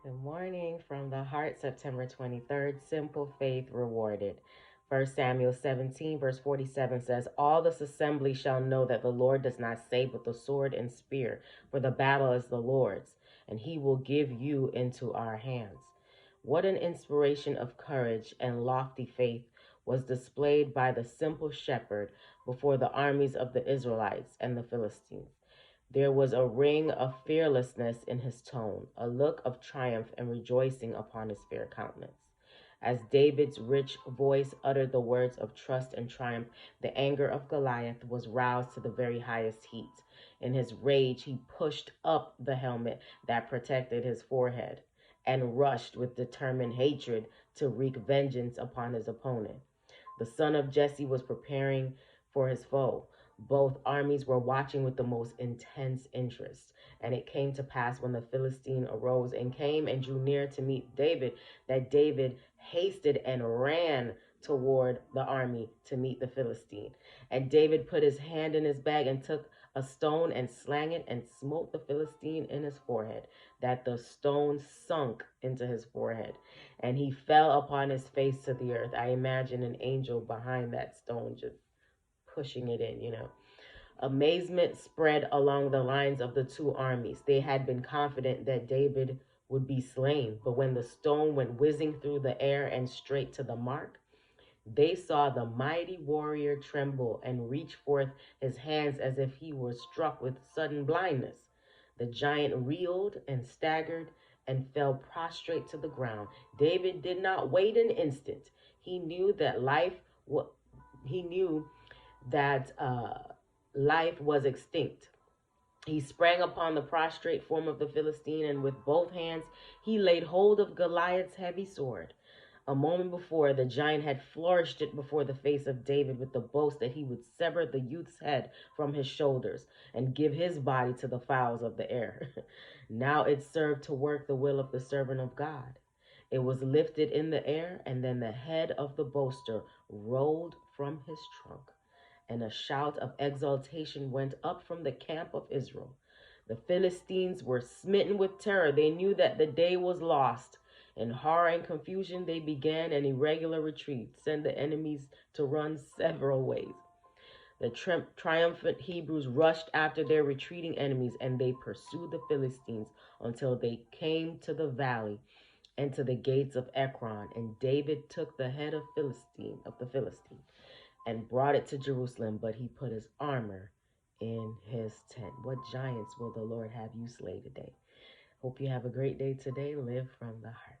Good morning from the heart, September 23rd. Simple faith rewarded. 1 Samuel 17, verse 47 says, All this assembly shall know that the Lord does not save with the sword and spear, for the battle is the Lord's, and he will give you into our hands. What an inspiration of courage and lofty faith was displayed by the simple shepherd before the armies of the Israelites and the Philistines. There was a ring of fearlessness in his tone, a look of triumph and rejoicing upon his fair countenance. As David's rich voice uttered the words of trust and triumph, the anger of Goliath was roused to the very highest heat. In his rage, he pushed up the helmet that protected his forehead and rushed with determined hatred to wreak vengeance upon his opponent. The son of Jesse was preparing for his foe. Both armies were watching with the most intense interest. And it came to pass when the Philistine arose and came and drew near to meet David, that David hasted and ran toward the army to meet the Philistine. And David put his hand in his bag and took a stone and slang it and smote the Philistine in his forehead, that the stone sunk into his forehead. And he fell upon his face to the earth. I imagine an angel behind that stone just pushing it in. Amazement spread along the lines of the two armies. They had been confident that David would be slain, but when the stone went whizzing through the air and straight to the mark, they saw the mighty warrior tremble and reach forth his hands as if he were struck with sudden blindness. The giant reeled and staggered and fell prostrate to the ground. David did not wait an instant. He knew that he knew that life was extinct. He sprang upon the prostrate form of the Philistine, and with both hands he laid hold of Goliath's heavy sword. A moment before, the giant had flourished it before the face of David with the boast that he would sever the youth's head from his shoulders and give his body to the fowls of the air. Now it served to work the will of the servant of God. It was lifted in the air, and then the head of the boaster rolled from his trunk, and a shout of exultation went up from the camp of Israel. The Philistines were smitten with terror. They knew that the day was lost. In horror and confusion, they began an irregular retreat, sent the enemies to run several ways. The triumphant Hebrews rushed after their retreating enemies, and they pursued the Philistines until they came to the valley and to the gates of Ekron. And David took the head of the Philistine and brought it to Jerusalem, but he put his armor in his tent. What giants will the Lord have you slay today? Hope you have a great day today. Live from the heart.